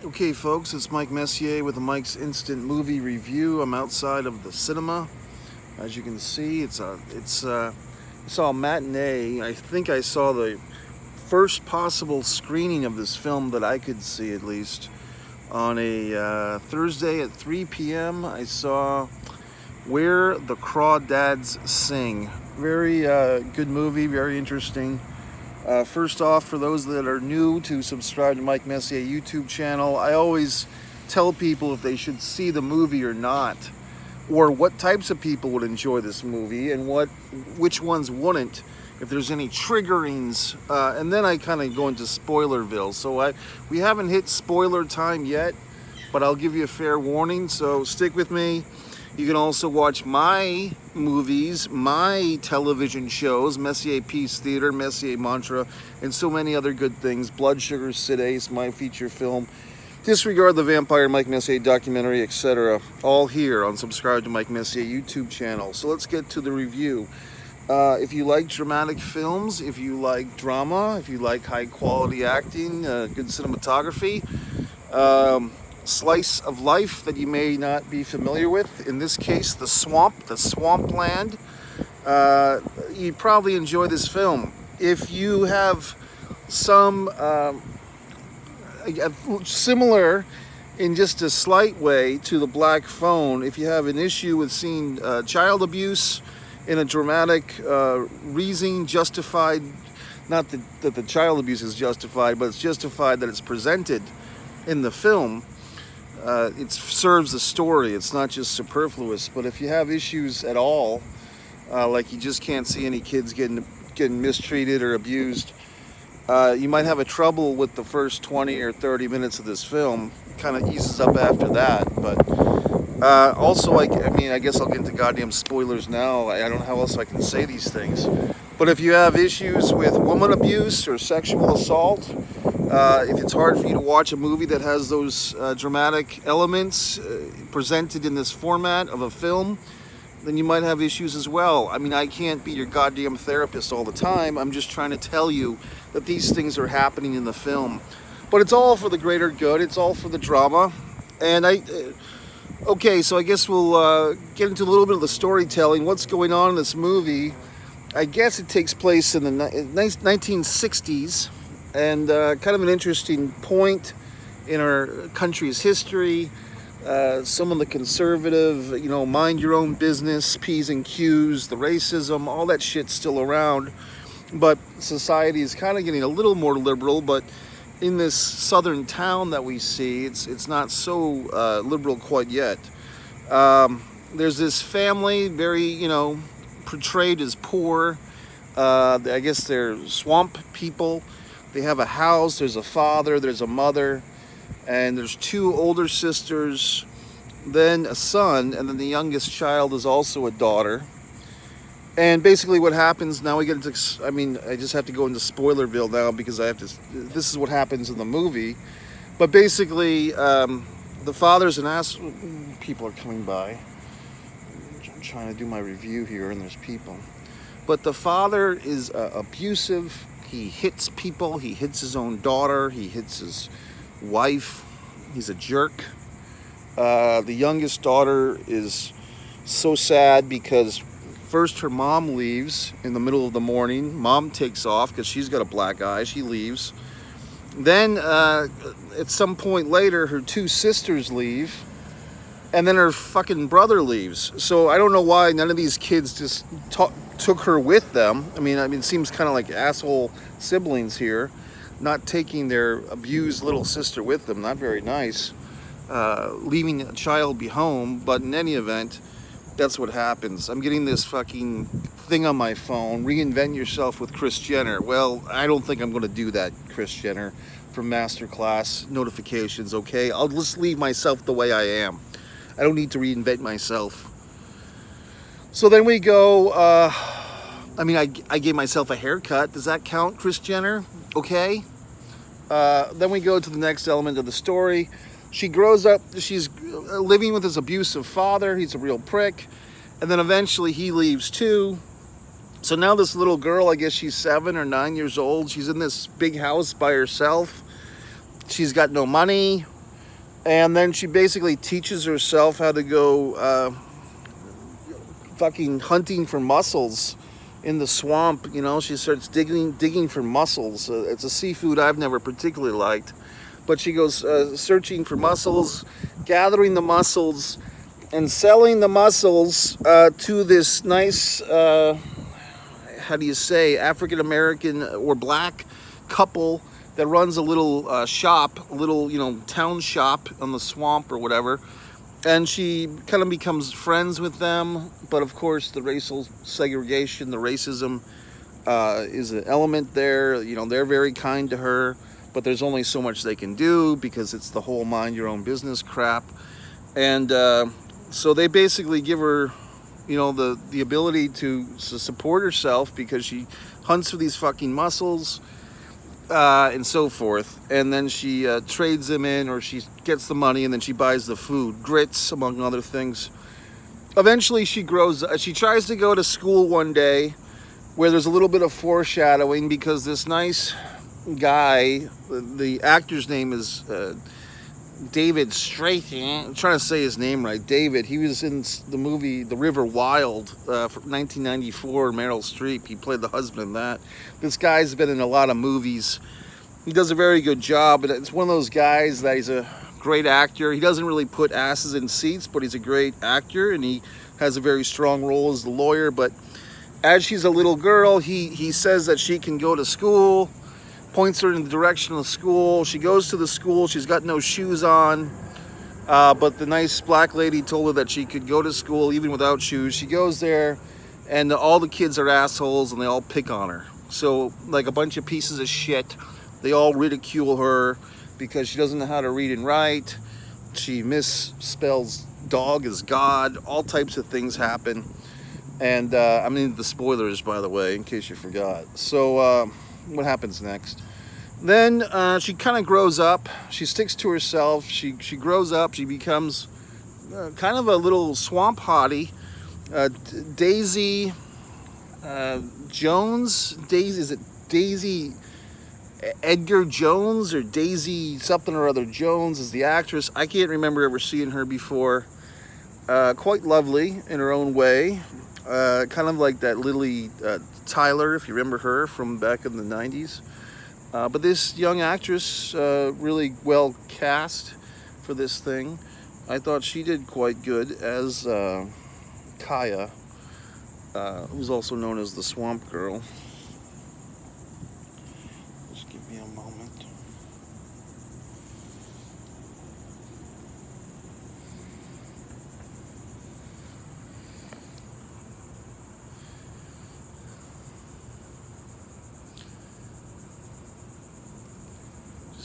Okay folks, it's Mike Messier with the Mike's Instant Movie Review. I'm outside of the cinema. As you can see, I saw a matinee. I think I saw the first possible screening of this film that I could see, at least. On a Thursday at 3 p.m. I saw Where the Crawdads Sing. Very good movie, very interesting. First off, for those that are new to subscribe to Mike Messier YouTube channel, I always tell people if they should see the movie or not, or what types of people would enjoy this movie and which ones wouldn't, if there's any triggerings, and then I kind of go into Spoilerville. So we haven't hit spoiler time yet, but I'll give you a fair warning, so stick with me. You can also watch my movies, my television shows, Messier Peace Theater, Messier Mantra, and so many other good things. Blood Sugar, Sid Ace, my feature film, Disregard the Vampire, Mike Messier documentary, etc. All here on Subscribe to Mike Messier YouTube channel. So let's get to the review. If you like dramatic films, if you like drama, if you like high quality acting, good cinematography, slice of life that you may not be familiar with, in this case the swampland, you probably enjoy this film. If you have some similar in just a slight way to The Black Phone, if you have an issue with seeing child abuse in a dramatic reason, justified, not that the child abuse is justified, but it's justified that it's presented in the film. It serves the story. It's not just superfluous. But if you have issues at all, like you just can't see any kids getting mistreated or abused, you might have a trouble with the first 20 or 30 minutes of this film. Kind of eases up after that. But also, I guess I'll get into goddamn spoilers now. I don't know how else I can say these things. But if you have issues with woman abuse or sexual assault, if it's hard for you to watch a movie that has those dramatic elements presented in this format of a film, then you might have issues as well. I mean, I can't be your goddamn therapist all the time. I'm just trying to tell you that these things are happening in the film. But it's all for the greater good. It's all for the drama. And okay, so I guess we'll get into a little bit of the storytelling. What's going on in this movie? I guess it takes place in the 1960s. And kind of an interesting point in our country's history. Some of the conservative, mind your own business, P's and Q's, the racism, all that shit's still around. But society is kind of getting a little more liberal. But in this southern town that we see, it's not so liberal quite yet. There's this family, very, portrayed as poor. I guess they're swamp people. They have a house, there's a father, there's a mother, and there's two older sisters, then a son, and then the youngest child is also a daughter. And basically what happens, now we get into, I just have to go into Spoilerville now because this is what happens in the movie. But basically, the father's an ass, people are coming by. I'm trying to do my review here and there's people. But the father is abusive. He hits people, he hits his own daughter, he hits his wife, he's a jerk. The youngest daughter is so sad because first her mom leaves in the middle of the morning. Mom takes off because she's got a black eye, she leaves. Then at some point later, her two sisters leave, and then her fucking brother leaves. So I don't know why none of these kids just took her with them. I mean, it seems kind of like asshole siblings here, not taking their abused little sister with them. Not very nice. Leaving a child behind. But in any event, that's what happens. I'm getting this fucking thing on my phone. Reinvent yourself with Kris Jenner. Well, I don't think I'm going to do that, Kris Jenner, from Masterclass notifications. Okay, I'll just leave myself the way I am. I don't need to reinvent myself. So then we go, I gave myself a haircut. Does that count, Kris Jenner? Okay. Then we go to the next element of the story. She grows up, she's living with his abusive father. He's a real prick. And then eventually he leaves too. So now this little girl, I guess she's 7 or 9 years old. She's in this big house by herself. She's got no money. And then she basically teaches herself how to go fucking hunting for mussels in the swamp. You know, she starts digging for mussels. It's a seafood I've never particularly liked, but she goes searching for mussels, gathering the mussels, and selling the mussels to this nice, how do you say, African American or black couple that runs a little shop, a little, you know, town shop on the swamp or whatever. And she kind of becomes friends with them, but of course the racial segregation, the racism is an element there. You know, they're very kind to her, but there's only so much they can do because it's the whole mind your own business crap. And so they basically give her, you know, the ability to support herself because she hunts for these fucking mussels and so forth. And then she trades them in, or she gets the money and then she buys the food, grits among other things. Eventually she grows, she tries to go to school one day where there's a little bit of foreshadowing because this nice guy, the actor's name is David Strathairn. I'm trying to say his name right. David. He was in the movie The River Wild for 1994. Meryl Streep. He played the husband in that. This guy's been in a lot of movies. He does a very good job. But it's one of those guys that he's a great actor. He doesn't really put asses in seats, but he's a great actor, and he has a very strong role as the lawyer. But as she's a little girl, he says that she can go to school. Points her in the direction of the school. She goes to the school. She's got no shoes on, but the nice black lady told her that she could go to school even without shoes. She goes there, and all the kids are assholes, and they all pick on her. So, like a bunch of pieces of shit, they all ridicule her because she doesn't know how to read and write. She misspells dog as God. All types of things happen. And I'm into the spoilers, by the way, in case you forgot. So, what happens next? Then she kind of grows up. She sticks to herself. She grows up. She becomes kind of a little swamp hottie. Daisy Jones. Daisy, is it Daisy Edgar Jones or Daisy something or other Jones is the actress. I can't remember ever seeing her before. Quite lovely in her own way. Kind of like that Lily Tyler, if you remember her from back in the 90s. But this young actress, really well cast for this thing. I thought she did quite good as Kaya, who's also known as the Swamp Girl. Just give me a moment.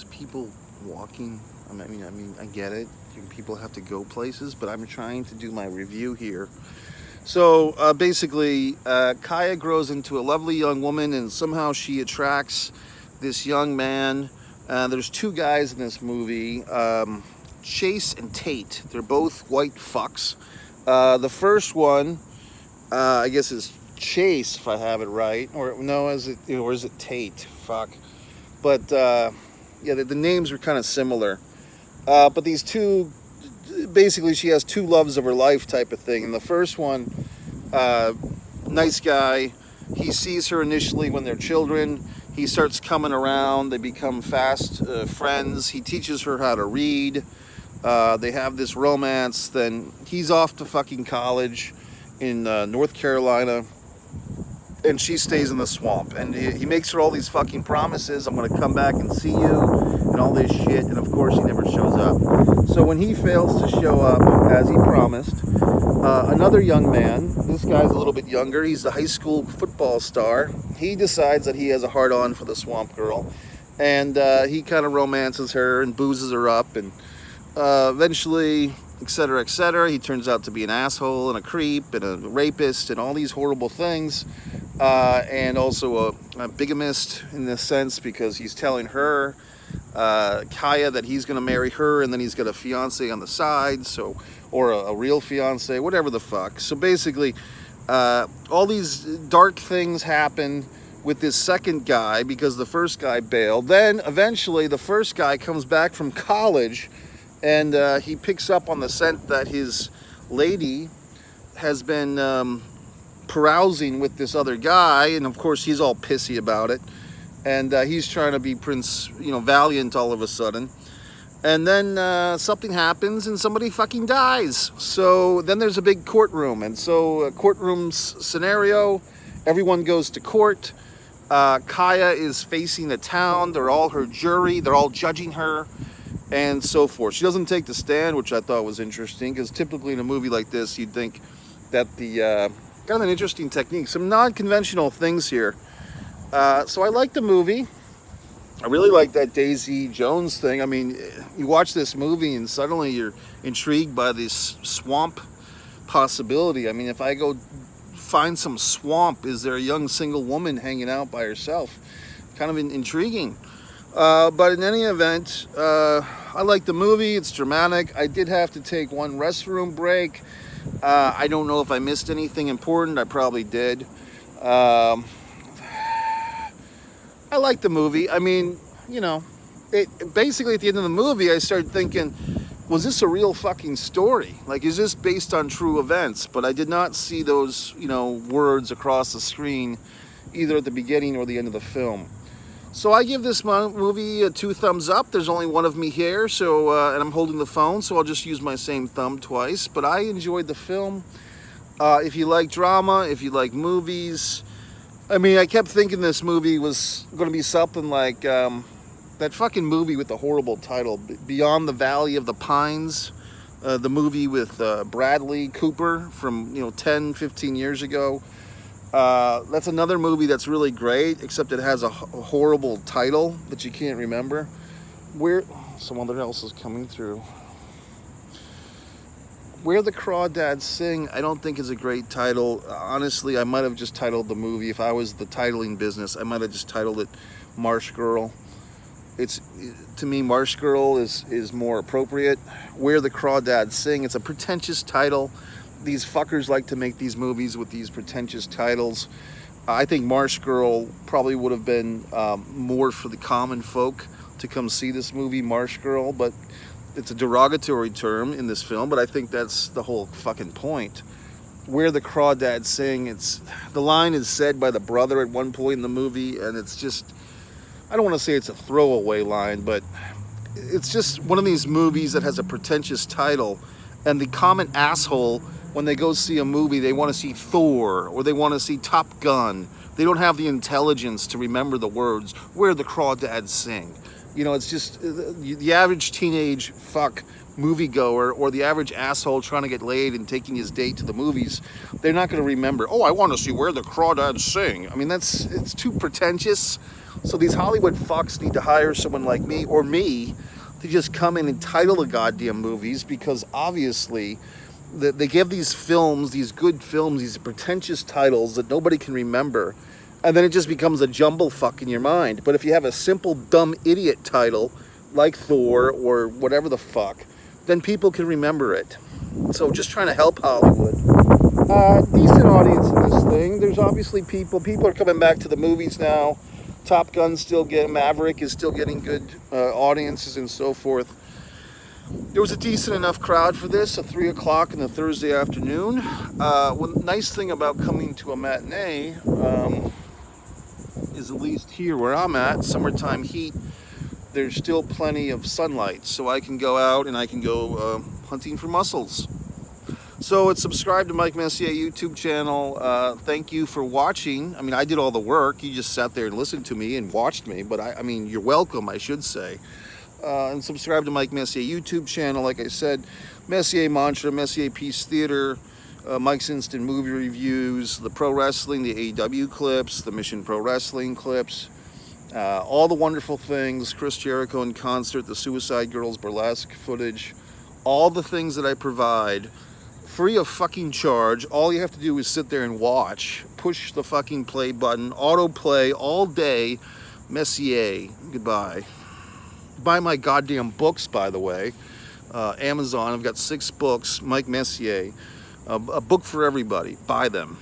People walking. I mean, I get it. People have to go places, but I'm trying to do my review here. So basically, Kaya grows into a lovely young woman, and somehow she attracts this young man. There's two guys in this movie, Chase and Tate. They're both white fucks. The first one, I guess, is Chase, if I have it right, or no, is it Tate? Fuck. But yeah, the names are kind of similar. But these two, basically she has two loves of her life type of thing. And the first one, nice guy, he sees her initially when they're children. He starts coming around. They become fast friends. He teaches her how to read. They have this romance. Then he's off to fucking college in North Carolina. And she stays in the swamp, and he makes her all these fucking promises. I'm going to come back and see you, and all this shit, and of course he never shows up. So when he fails to show up, as he promised, another young man, this guy's a little bit younger, he's the high school football star, he decides that he has a hard-on for the swamp girl, and he kind of romances her and boozes her up, and eventually, etc., etc., he turns out to be an asshole and a creep and a rapist and all these horrible things. And also a bigamist in this sense, because he's telling her, Kaya, that he's going to marry her, and then he's got a fiance on the side, so, or a real fiance, whatever the fuck. So basically, all these dark things happen with this second guy because the first guy bailed. Then eventually the first guy comes back from college and he picks up on the scent that his lady has been carousing with this other guy, and of course he's all pissy about it, and he's trying to be Prince, Valiant all of a sudden, and then something happens and somebody fucking dies. So then there's a big courtroom, and so courtroom scenario, everyone goes to court. Kaya is facing the town, they're all her jury, they're all judging her, and so forth. She doesn't take the stand, which I thought was interesting, because typically in a movie like this, you'd think that the kind of an interesting technique, some non-conventional things here. So I like the movie. I really like that Daisy Jones thing. I mean, you watch this movie and suddenly you're intrigued by this swamp possibility. I mean, if I go find some swamp, is there a young single woman hanging out by herself? Kind of intriguing. But in any event, I like the movie. It's dramatic. I did have to take one restroom break. I don't know if I missed anything important. I probably did. I like the movie. I mean, basically at the end of the movie, I started thinking, was this a real fucking story? Like, is this based on true events? But I did not see those, words across the screen, either at the beginning or the end of the film. So I give this movie 2 thumbs up. There's only one of me here, so and I'm holding the phone, so I'll just use my same thumb twice. But I enjoyed the film. If you like drama, if you like movies, I mean, I kept thinking this movie was going to be something like that fucking movie with the horrible title, Beyond the Valley of the Pines, the movie with Bradley Cooper from 10, 15 years ago. That's another movie that's really great, except it has a horrible title that you can't remember. Someone else is coming through. Where the Crawdads Sing, I don't think is a great title. Honestly, I might have just titled the movie, if I was the titling business, I might have just titled it Marsh Girl. To me, Marsh Girl is more appropriate. Where the Crawdads Sing, it's a pretentious title. These fuckers like to make these movies with these pretentious titles. I think Marsh Girl probably would have been more for the common folk to come see this movie, Marsh Girl, but it's a derogatory term in this film, but I think that's the whole fucking point. Where the Crawdads Sing, the line is said by the brother at one point in the movie, and it's just, I don't want to say it's a throwaway line, but it's just one of these movies that has a pretentious title, and the common asshole, when they go see a movie, they want to see Thor, or they want to see Top Gun. They don't have the intelligence to remember the words, Where the Crawdads Sing. It's just the average teenage fuck moviegoer or the average asshole trying to get laid and taking his date to the movies. They're not going to remember, I want to see Where the Crawdads Sing. I mean, it's too pretentious. So these Hollywood fucks need to hire someone like me or me to just come in and title the goddamn movies, because obviously they give these films, these good films, these pretentious titles that nobody can remember. And then it just becomes a jumble fuck in your mind. But if you have a simple, dumb idiot title, like Thor or whatever the fuck, then people can remember it. So just trying to help Hollywood. Decent audience in this thing. There's obviously people are coming back to the movies now. Top Gun's Maverick is still getting good audiences and so forth. There was a decent enough crowd for this at 3 o'clock in the Thursday afternoon. One nice thing about coming to a matinee is, at least here where I'm at, summertime heat, there's still plenty of sunlight, so I can go out and I can go hunting for mussels. So it's subscribe to Mike Messier YouTube channel. Thank you for watching. I mean, I did all the work. You just sat there and listened to me and watched me, but I mean, you're welcome, I should say. And subscribe to Mike Messier YouTube channel. Like I said, Messier Mantra, Messier Peace Theater, Mike's Instant Movie Reviews, the Pro Wrestling, the AEW clips, the Mission Pro Wrestling clips, all the wonderful things, Chris Jericho in concert, the Suicide Girls burlesque footage, all the things that I provide free of fucking charge. All you have to do is sit there and watch, push the fucking play button, autoplay all day. Messier, goodbye. Buy my goddamn books, by the way. Amazon, I've got 6 books, Mike Messier, a book for everybody. Buy them.